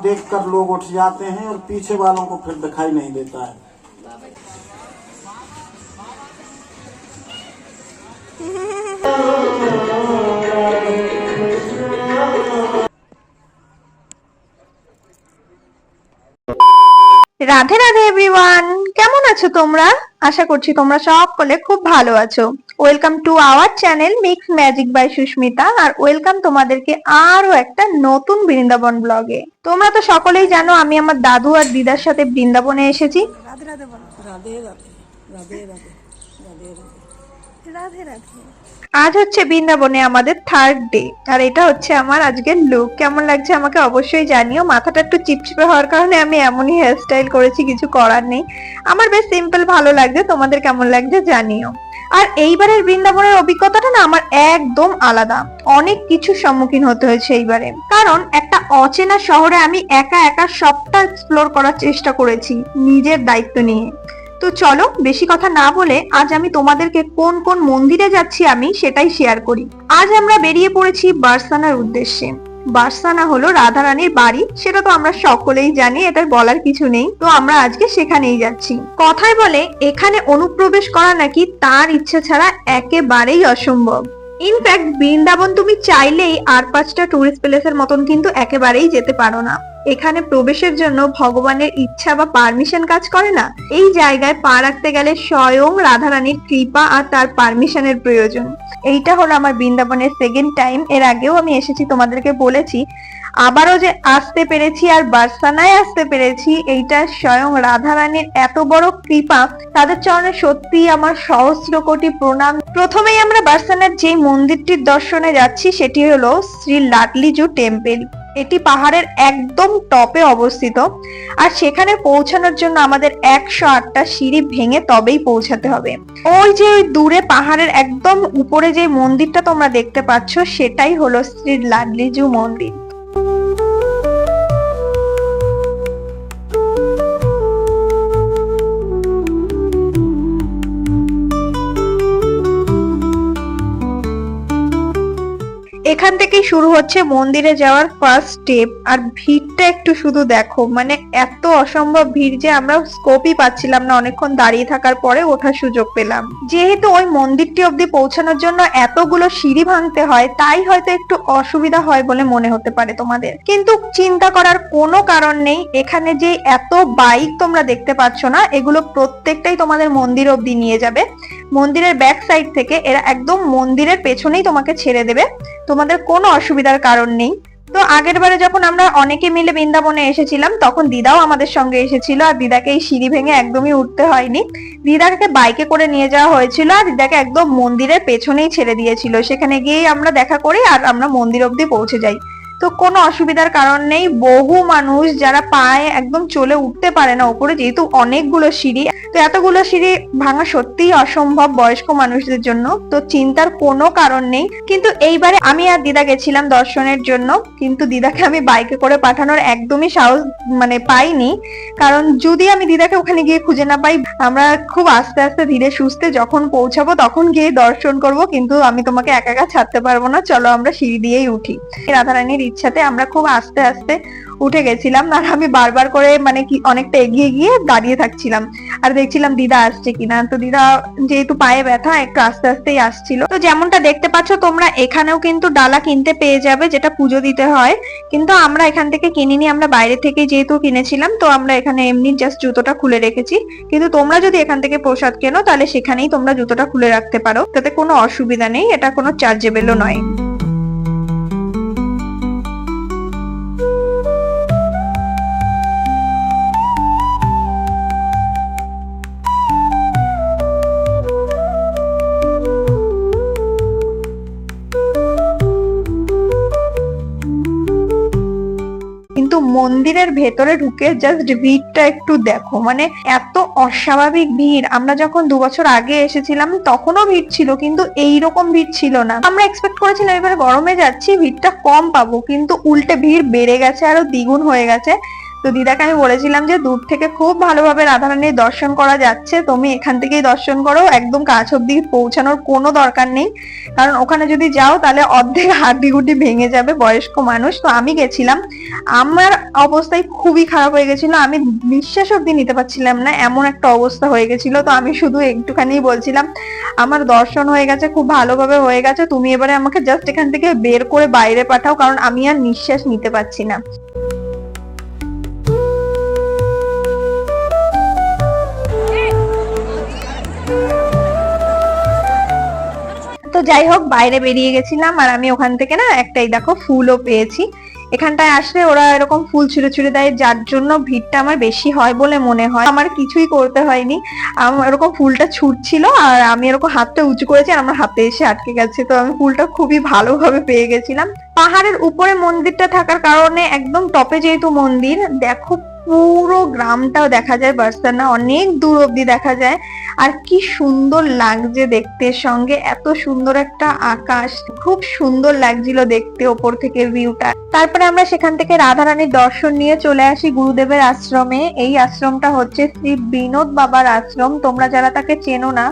देखकर लोग उठ जाते हैं और पीछे वालों को फिर दिखाई नहीं देता है। রাধে রাধে এভরিওয়ান, কেমন আছো তোমরা? আশা করছি তোমরা সকলে খুব ভালো আছো। Welcome to our channel Mix Magic by Susmita, আর ওয়েলকাম তোমাদেরকে আরো একটা নতুন বৃন্দাবন ব্লগে। তোমরা তো সকলেই জানো আমি আমার দাদু আর দিদার সাথে বৃন্দাবনে এসেছি। রাধে রাধে বলো। রাধে রাধে রাধে রাধে রাধে রাধে রাধে। আজ হচ্ছে বৃন্দাবনে আমাদের থার্ড ডে, আর এটা হচ্ছে আমার আজকের লুক। কেমন লাগছে আমাকে অবশ্যই জানিও। মাথাটা একটু চিপচিপে হওয়ার কারণে আমি এমনই হেয়ার স্টাইল করেছি, কিছু করার নেই। আমার বেশ সিম্পল ভালো লাগছে, তোমাদের কেমন লাগছে জানিও। আর এইবারের বৃন্দাবনের অভিজ্ঞতাটা না আমার একদম আলাদা। অনেক কিছুর সম্মুখীন হতে হয়েছে এইবারে, কারণ একটা অচেনা শহরে আমি একা একা সবটা এক্সপ্লোর করার চেষ্টা করেছি নিজের দায়িত্ব নিয়ে। তো চলো বেশি কথা না বলে আজ আমি তোমাদেরকে কোন কোন মন্দিরে যাচ্ছি আমি সেটাই শেয়ার করি। আজ আমরা বেরিয়ে পড়েছি বারসানার উদ্দেশ্যে। বারসানা হলো রাধা রানীর বাড়ি, সেটা তো আমরা সকলেই জানি, এটা বলার কিছু নেই। তো আমরা আজকে সেখানেই যাচ্ছি। কথায় বলে এখানে অনুপ্রবেশ করা নাকি তার ইচ্ছা ছাড়া একেবারেই অসম্ভব। ইনফ্যাক্ট বৃন্দাবন তুমি চাইলেই আর 5টা টুরিস্ট প্লেসের মতন কিন্তু একেবারেই যেতে পারো না। এখানে প্রবেশের জন্য ভগবানের ইচ্ছা বা পারমিশন কাজ করে না। এই জায়গায় পা রাখতে গেলে স্বয়ং রাধারানীর কৃপা আর তার পারমিশনের প্রয়োজন। এইটা হলো আমার বৃন্দাবনের সেকেন্ড টাইম। এর আগেও আমি এসেছি, তোমাদেরকে বলেছি। আবারও যে আসতে পেরেছি আর বারসানায় আসতে পেরেছি, এইটা স্বয়ং রাধারানীর এত বড় কৃপা। তাদের চরণে সত্যি আমার সহস্র কোটি প্রণাম। প্রথমেই আমরা বারসানার যে মন্দিরটির দর্শনে যাচ্ছি সেটি হলো শ্রী লাডলিজু টেম্পল। এটি পাহাড়ের একদম টপে অবস্থিত, আর সেখানে পৌঁছানোর জন্য আমাদের 108টা সিঁড়ি ভেঙে তবেই পৌঁছাতে হবে। ওই যে ওই দূরে পাহাড়ের একদম উপরে যে মন্দিরটা তোমরা দেখতে পাচ্ছ সেটাই হলো শ্রী লাডলিজু মন্দির। এখান থেকেই শুরু হচ্ছে মন্দিরে যাওয়ার ফার্স্ট স্টেপ। আর ভিড়টা একটু শুধু দেখো, মানে এত অসম্ভব ভিড় যে আমরা স্কোপই পাচ্ছিলাম না। অনেকক্ষণ দাঁড়িয়ে থাকার পরে ওঠার সুযোগ পেলাম। যেহেতু ওই মন্দিরটি অব্দি পৌঁছানোর জন্য এতগুলো সিঁড়ি ভাঙতে হয়, তাই হয়তো একটু অসুবিধা হয় বলে মনে হতে পারে তোমাদের, কিন্তু চিন্তা করার কোনো কারণ নেই। এখানে যে এত বাইক তোমরা দেখতে পাচ্ছ না, এগুলো প্রত্যেকটাই তোমাদের মন্দির অব্দি নিয়ে যাবে। মন্দিরের ব্যাক সাইড থেকে এরা একদম মন্দিরের পেছনেই তোমাকে ছেড়ে দেবে, তোমাদের কোনো অসুবিধার কারণ নেই। তো আগের বারে যখন আমরা অনেকে মিলে বৃন্দাবনে এসেছিলাম তখন দিদাও আমাদের সঙ্গে এসেছিল, আর দিদাকে এই সিঁড়ি ভেঙে একদমই উঠতে হয়নি। দিদাকে বাইকে করে নিয়ে যাওয়া হয়েছিল, আর দিদাকে একদম মন্দিরের পেছনেই ছেড়ে দিয়েছিল। সেখানে গিয়েই আমরা দেখা করি আর আমরা মন্দির অব্দি পৌঁছে যাই। তো কোনো অসুবিধার কারণ নেই। বহু মানুষ যারা পায়ে একদম চলে উঠতে পারে না উপরে, যেহেতু অনেকগুলো সিঁড়ি, তো এতগুলো সিঁড়ি ভাঙা সত্যিই অসম্ভব বয়স্ক মানুষদের জন্য। তো চিন্তার কোনো কারণ নেই। কিন্তু এইবারে আমি আর দিদা গেছিলাম দর্শনের জন্য, কিন্তু দিদাকে আমি বাইকে করে পাঠানোর একদমই সাহস পাইনি। কারণ যদি আমি দিদাকে ওখানে গিয়ে খুঁজে না পাই, আমরা খুব আস্তে আস্তে ধীরে সুস্থে যখন পৌঁছাবো তখন গিয়ে দর্শন করব, কিন্তু আমি তোমাকে একা একা ছাড়তে পারবো না। চলো আমরা সিঁড়ি দিয়েই উঠি। রাধারানীর ইচ্ছাতে আমরা খুব আস্তে আস্তে উঠে গেছিলাম, আর আমি বারবার করে অনেকটা এগিয়ে গিয়ে দাঁড়িয়ে থাকছিলাম আর দেখছিলাম দিদা আসছে কিনা। তো দিদা যেহেতু পায়ে ব্যথা, একটু আস্তে আস্তেই আসছিল। তো যেমনটা দেখতে পাচ্ছ তোমরা, এখানেও কিন্তু ডালা কিনতে পেয়ে যাবে, যেটা পুজো দিতে হয়। কিন্তু আমরা এখান থেকে কিনিনি, আমরা বাইরে থেকে যেহেতু কিনেছিলাম, তো আমরা এখানে এমনি জাস্ট জুতোটা খুলে রেখেছি। কিন্তু তোমরা যদি এখান থেকে প্রসাদ কেনো তাহলে সেখানেই তোমরা জুতোটা খুলে রাখতে পারো, তাতে কোনো অসুবিধা নেই। এটা কোনো চার্জেবলও নয়। মন্দিরের ভেতরে ঢুকে জাস্ট ভিড়টা একটু দেখো, মানে এত অস্বাভাবিক ভিড়। আমরা যখন 2 বছর আগে এসেছিলাম তখনও ভিড় ছিল, কিন্তু এইরকম ভিড় ছিল না। আমরা এক্সপেক্ট করেছিলাম এবারে গরমে যাচ্ছি ভিড়টা কম পাবো, কিন্তু উল্টে ভিড় বেড়ে গেছে, আরো দ্বিগুণ হয়ে গেছে। তো দিদাকে আমি বলেছিলাম যে দূর থেকে খুব ভালোভাবে রাধারানীর দর্শন করা যাচ্ছে, তুমি এখান থেকেই দর্শন করো, একদম কাছ অব্দি পৌঁছানোর কোনো দরকার নেই, কারণ ওখানে যদি যাও তাহলে অর্ধেক হাড্ডিগুড্ডি ভেঙে যাবে, বয়স্ক মানুষ। তো আমি গেছিলাম, আমার অবস্থায় খুবই খারাপ হয়ে গেছিল, আমি নিঃশ্বাস অব্দি নিতে পারছিলাম না, এমন একটা অবস্থা হয়ে গেছিল। তো আমি শুধু একটুখানি বলছিলাম আমার দর্শন হয়ে গেছে, খুব ভালোভাবে হয়ে গেছে, তুমি এবারে আমাকে জাস্ট এখান থেকে বের করে বাইরে পাঠাও, কারণ আমি আর নিঃশ্বাস নিতে পারছি না। তো যাই হোক, বাইরে বেরিয়ে গেছিলাম, আর আমি ওখান থেকে না একটাই দেখো ফুলও পেয়েছি। এখানটায় আসলে ওরা এরকম ফুল ছুঁড়ে ছুঁড়ে দেয়, যার জন্য ভিড়টা আমার বেশি হয় বলে মনে হয়। আমার কিছুই করতে হয়নি, আমার এরকম ফুলটা ছুটছিল আর আমি এরকম হাতটা উঁচু করেছি আর আমার হাতে এসে আটকে গেছে। তো আমি ফুলটা খুবই ভালোভাবে পেয়ে গেছিলাম। পাহাড়ের উপরে মন্দিরটা থাকার কারণে একদম টপে যেহেতু মন্দির, দেখো পুরো গ্রামটাও দেখা যায়, বার্সানা অনেক দূর অব্দি দেখা যায়। আর কি সুন্দর লাগছে দেখতে, সঙ্গে এত সুন্দর একটা আকাশ, খুব সুন্দর লাগছিল দেখতে ওপর থেকে ভিউটা। তারপরে আমরা সেখান থেকে রাধারানীর দর্শন নিয়ে চলে আসি গুরুদেবের আশ্রমে। এই আশ্রমটা হচ্ছে শ্রী বিনোদ বাবার আশ্রম। তোমরা যারা তাকে চেনো না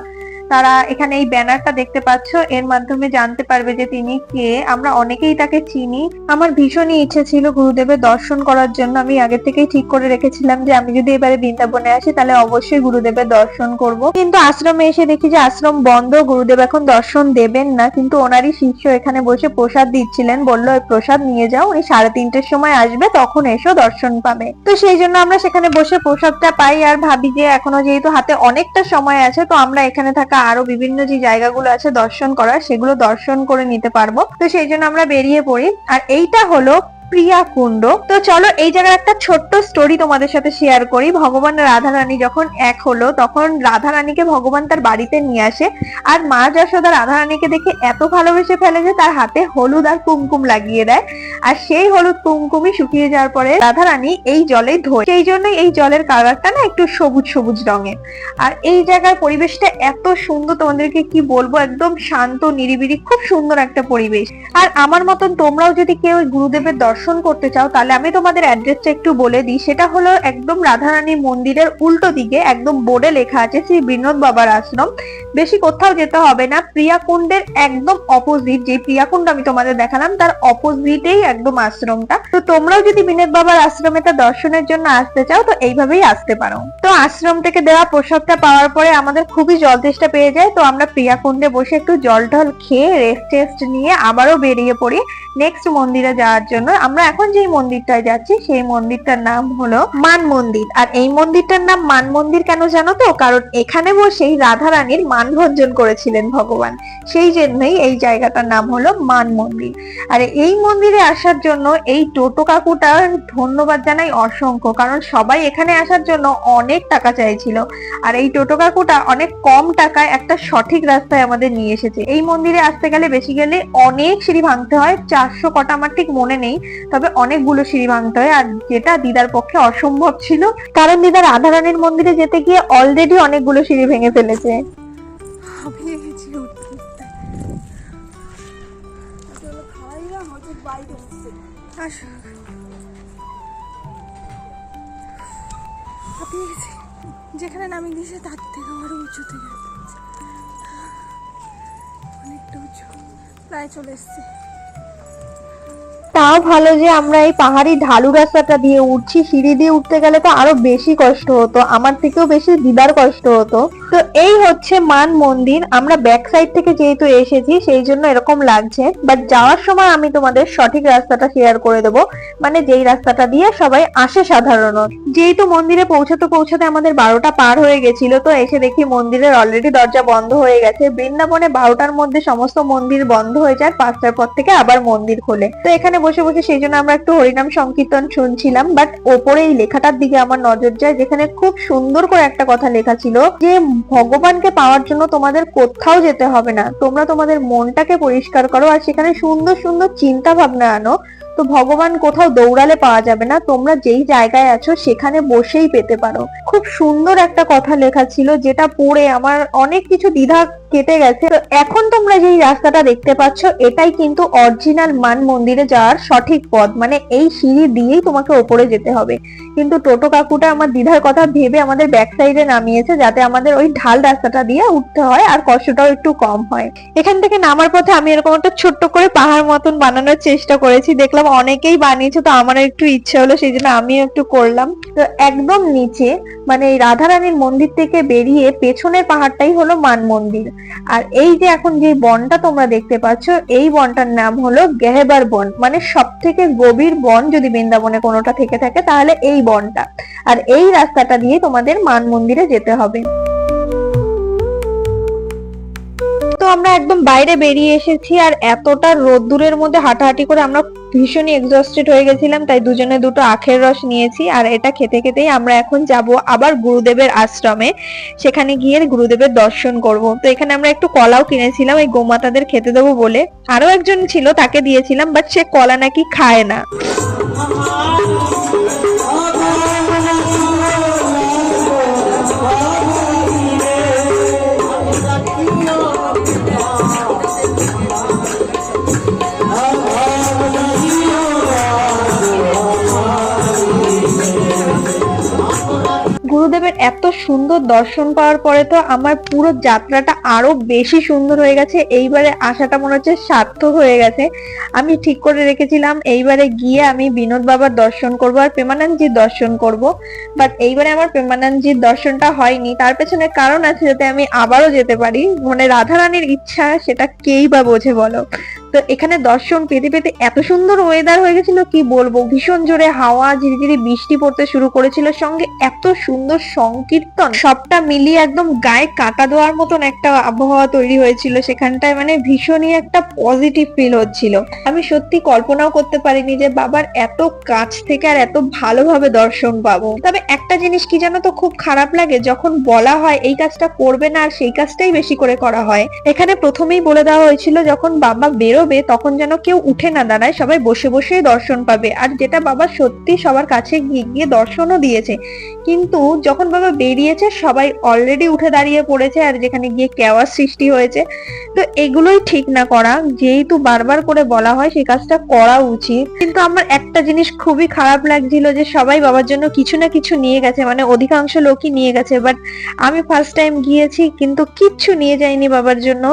তারা এখানে এই ব্যানারটা দেখতে পাচ্ছ, এর মাধ্যমে জানতে পারবে যে তিনি কে। আমরা অনেকেই তাকে চিনি। আমার ভীষণই ইচ্ছে ছিল গুরুদেবের দর্শন করার জন্য, আমি আগে থেকেই ঠিক করে রেখেছিলাম যে আমি যদি এবারে বৃন্দাবনে আসি তাহলে অবশ্যই গুরুদেবের দর্শন করব। কিন্তু আশ্রমে এসে দেখি যে আশ্রম বন্ধ, গুরুদেব এখন দর্শন দেবেন না, কিন্তু ওনারই শিষ্য এখানে বসে প্রসাদ দিচ্ছিলেন, বললো এই প্রসাদ নিয়ে যাও, এই 3:30-র সময় আসবে, তখন এসো দর্শন পাবে। তো সেই জন্য আমরা সেখানে বসে প্রসাদটা পাই, আর ভাবি যে এখনো যেহেতু হাতে অনেকটা সময় আছে, তো আমরা এখানে থাকা আরো বিভিন্ন যে জায়গাগুলো আছে দর্শন করার, সেগুলো দর্শন করে নিতে পারবো। তো সেই জন্য আমরা বেরিয়ে পড়ি। আর এইটা হলো প্রিয়া কুণ্ড। তো চলো এই জায়গার একটা ছোট্ট স্টোরি তোমাদের সাথে শেয়ার করি। ভগবান রাধা রানী যখন এক হলো, তখন রাধা রানীকে ভগবান তার বাড়িতে নিয়ে আসে, আর মা যশোদা রাধা রানীকে দেখে এত ভালোবেসে ফেলে যে তার হাতে হলুদ আর কুমকুম লাগিয়ে দেয়, আর সেই হলুদ কুমকুমই শুকিয়ে যাওয়ার পরে রাধা রানী এই জলে ধোয়। সেই জন্য এই জলের কালারটা না একটু সবুজ সবুজ রঙের। আর এই জায়গার পরিবেশটা এত সুন্দর, তোমাদেরকে কি বলবো, একদম শান্ত নিরিবিলি, খুব সুন্দর একটা পরিবেশ। আর আমার মতন তোমরাও যদি কেউ গুরুদেবের দর্শন করতে চাও, তাহলে আমি তোমাদের অ্যাড্রেসটা একটু বলে দিই। সেটা হলো একদম রাধারানী মন্দিরের উল্টো দিকে, একদম বোর্ডে লেখা আছে শ্রী বিনোদ বাবার আশ্রম। বেশি কোথাও যেতে হবে না, প্রিয়াকুণ্ডের একদম অপোজিট, যে প্রিয়াকুণ্ড আমি তোমাদের দেখালাম তার অপোজিটেই একদম আশ্রমটা। তো তোমরাও যদি বিনোদ বাবার আশ্রমে তার দর্শনের জন্য আসতে চাও, তো এইভাবেই আসতে পারো। তো আশ্রম থেকে দেওয়া প্রসাদটা পাওয়ার পরে আমাদের খুবই জল তেষ্টা পেয়ে যায়, তো আমরা প্রিয়াকুণ্ডে বসে একটু জল টল খেয়ে রেস্ট নিয়ে আবারও বেরিয়ে পড়ি নেক্সট মন্দিরে যাওয়ার জন্য। আমরা এখন যে মন্দিরটায় যাচ্ছি সেই মন্দিরটার নাম হলো মান মন্দির। আর এই মন্দিরটার নাম মান মন্দির কেন জানো তো? কারণ এখানে বসেই রাধা রানীর মান ভঞ্জন করেছিলেন ভগবান, সেই জন্যই এই জায়গাটার নাম হলো মান মন্দির। আর এই মন্দিরে আসার জন্য এই টোটো কাকুটার ধন্যবাদ জানাই অসংখ্য, কারণ সবাই এখানে আসার জন্য অনেক টাকা চাইছিল, আর এই টোটো কাকুটা অনেক কম টাকায় একটা সঠিক রাস্তায় আমাদের নিয়ে এসেছে। এই মন্দিরে আসতে গেলে বেশি গেলে অনেক সিঁড়ি ভাঙতে হয়, 400 কটা আমার ঠিক মনে নেই, তবে অনেকগুলো সিঁড়ি ভাঙতে হয়, আর যেটা দিদার পক্ষে অসম্ভব ছিল, কারণ দিদা রাধা রানীর মন্দিরে যেতে গিয়ে অলরেডি অনেকগুলো সিঁড়ি ভেঙে ফেলেছে। যেখানে নামিয়ে দিয়েছে তার থেকে আরো উঁচু থেকে অনেকটা উঁচু, প্রায় চলে এসছে। তাও ভালো যে আমরা এই পাহাড়ি ঢালু রাস্তাটা দিয়ে উঠছি, সিঁড়ি দিয়ে উঠতে গেলে তো আরো বেশি কষ্ট হতো, আমার থেকেও বেশি দিদার কষ্ট হতো। তো এই হচ্ছে মান মন্দির। আমরা ব্যাক সাইড থেকে যেহেতু এসেছি সেই জন্য এরকম লাগছে, বাট যাওয়ার সময় আমি তোমাদের সঠিক রাস্তাটা শেয়ার করে দেবো, মানে যেই রাস্তাটা দিয়ে সবাই আসে সাধারণত। যেহেতু মন্দিরে পৌঁছাতে পৌঁছাতে আমাদের 12টা পার হয়ে গেছিল, তো এসে দেখি মন্দিরের অলরেডি দরজা বন্ধ হয়ে গেছে। বৃন্দাবনে 12টার মধ্যে সমস্ত মন্দির বন্ধ হয়ে যায়, 5টার পর থেকে আবার মন্দির খোলে। তো এখানে বসে বসে সেই জন্য আমরা একটু হরিনাম সংকীর্তন শুনছিলাম, বাট ওপরে এই লেখাটার দিকে আমার নজর যায়, যেখানে খুব সুন্দর করে একটা কথা লেখা ছিল যে ভগবানকে পাওয়ার জন্য তোমাদের কোথাও যেতে হবে না, তোমরা তোমাদের মনটাকে পরিষ্কার করো আর সেখানে সুন্দর সুন্দর চিন্তা ভাবনা আনো, তো ভগবান কোথাও দৌড়ালে পাওয়া যাবে না, তোমরা যেই জায়গায় আছো সেখানে বসেই পেতে পারো। খুব সুন্দর একটা কথা লেখা ছিল, যেটা পড়ে আমার অনেক কিছু দ্বিধা কেটে গেছে। তো এখন তোমরা যেই রাস্তাটা দেখতে পাচ্ছ এটাই কিন্তু অরিজিনাল মান মন্দিরে যাওয়ার সঠিক পথ, মানে এই সিঁড়ি দিয়েই তোমাকে ওপরে যেতে হবে। কিন্তু টোটো কাকুটা আমার দ্বিধার কথা ভেবে আমাদের ব্যাক সাইডে নামিয়েছে, যাতে আমাদের ওই ঢাল রাস্তাটা দিয়ে উঠতে হয় আর কষ্টটাও একটু কম হয়। এখান থেকে নামার পথে আমি এরকম একটা ছোট্ট করে পাহাড় মতন বানানোর চেষ্টা করেছি, দেখলাম অনেকেই বানিয়েছে, তো আমারও একটু ইচ্ছে হলো, সেই জন্য আমিও একটু করলাম। তো একদম নিচে মানে এই রাধারানীর মন্দির থেকে বেরিয়ে পেছনের পাহাড়টাই হলো মান মন্দির। আর এই যে এখন যে বনটা তোমরা দেখতে পাচ্ছ, এই বনটার নাম হলো গেহেবার বন, মানে সব থেকে গভীর বন যদি বৃন্দাবনে কোনোটা থেকে থাকে তাহলে এই বনটা। আর এই রাস্তাটা দিয়ে তোমাদের মান মন্দিরে যেতে হবে। তো আমরা একদম বাইরে বেরিয়ে এসেছি, আর এতটা রোদ্দুরের মধ্যে হাঁটাহাঁটি করে আমরা ভীষণই এক্সস্টেড হয়ে গেছিলাম, তাই দুজনে দুটো আখের রস নিয়েছি। আর এটা খেতে খেতেই আমরা এখন যাব আবার গুরুদেবের আশ্রমে, সেখানে গিয়ে গুরুদেবের দর্শন করব। তো এখানে আমরা একটু কলাও কিনেছিলাম এই গোমাতাদের খেতে দেবো বলে। আরো একজন ছিল, তাকে দিয়েছিলাম, বাট সে কলা নাকি খায় না। গুরুদেবের এত সুন্দর দর্শন পাওয়ার পরে তো আমার পুরো যাত্রাটা আরো বেশি সুন্দর হয়ে গেছে। এইবারে আশাটা মনে হচ্ছে সার্থক হয়ে গেছে। আমি ঠিক করে রেখেছিলাম এইবারে গিয়ে আমি বিনোদ বাবার দর্শন করব আর প্রেমানন্দজির দর্শন করব, বাট এইবারে আমার প্রেমানন্দজির দর্শনটা হয়নি। তার পেছনে কারণ আছে, যাতে আমি আবারও যেতে পারি, মানে রাধারানীর ইচ্ছা, সেটা কেই বা বোঝে বলো। তো এখানে দর্শন পেতে পেতে এত সুন্দর ওয়েদার হয়ে গেছিল কি বলবো, ভীষণ জোরে হাওয়া, ঝিরিঝিরি বৃষ্টি পড়তে শুরু করেছিল, সঙ্গে এত সুন্দর সংকীর্তন, সবটা মিলিয়ে একদম গায়ে কাঁটা দেওয়ার মতন একটা আবহাওয়া তৈরি হয়েছিল সেখানটায়। মানে ভীষণই একটা পজিটিভ ফিল হচ্ছিল। আমি সত্যি কল্পনাও করতে পারিনি যে বাবার এত কাছ থেকে আর এত ভালোভাবে দর্শন পাবো। তবে একটা জিনিস কি জানো তো, খুব খারাপ লাগে যখন বলা হয় এই কাজটা করবে না আর সেই কাজটাই বেশি করে করা হয়। এখানে প্রথমেই বলে দেওয়া হয়েছিল যখন বাবা বেরোবে তখন যেন কেউ উঠে না দাঁড়ায়, সবাই বসে বসেই দর্শন পাবে। আর যেটা বাবা সত্যি সবার কাছে গিয়ে গিয়ে দর্শনও দিয়েছে, কিন্তু যখন বাবা বেরিয়েছে সবাই অলরেডি উঠে দাঁড়িয়ে পড়েছে, আর যেখানে গিয়ে কেওয়ার সৃষ্টি হয়েছে। তো এগুলোই ঠিক না করা, যেহেতু বারবার করে বলা হয় সেই কাজটা করা উচিত। কিন্তু আমার একটা জিনিস খুবই খারাপ লাগছিল যে সবাই বাবার জন্য কিছু না কিছু নিয়ে গেছে, মানে অধিকাংশ লোকই নিয়ে গেছে, বাট আমি ফার্স্ট টাইম গিয়েছি কিন্তু কিচ্ছু নিয়ে যাইনি বাবার জন্য।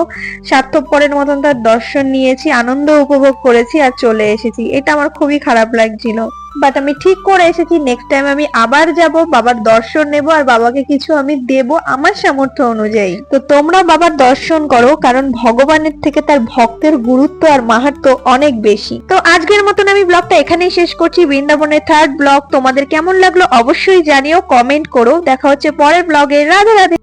স্বার্থপরের মতন তার দর্শন নিয়েছি, আনন্দ উপভোগ করেছি আর চলে এসেছি। এটা আমার খুবই খারাপ লাগছিল, বাট আমি ঠিক করে এসেছি নেক্সট টাইম আমি আবার যাব, বাবার দর্শন নেব আর বাবাকে কিছু আমি দেব আমার সামর্থ্য অনুযায়ী। তো তোমরা বাবার দর্শন করো, কারণ ভগবানের থেকে তার ভক্তের গুরুত্ব আর মাহাত্ম্য অনেক বেশি। তো আজকের মতন আমি ব্লগটা এখানেই শেষ করছি। বৃন্দাবনের থার্ড ব্লগ তোমাদের কেমন লাগলো অবশ্যই জানিও, কমেন্ট করো। দেখা হচ্ছে পরের ব্লগে। রাধে রাধে।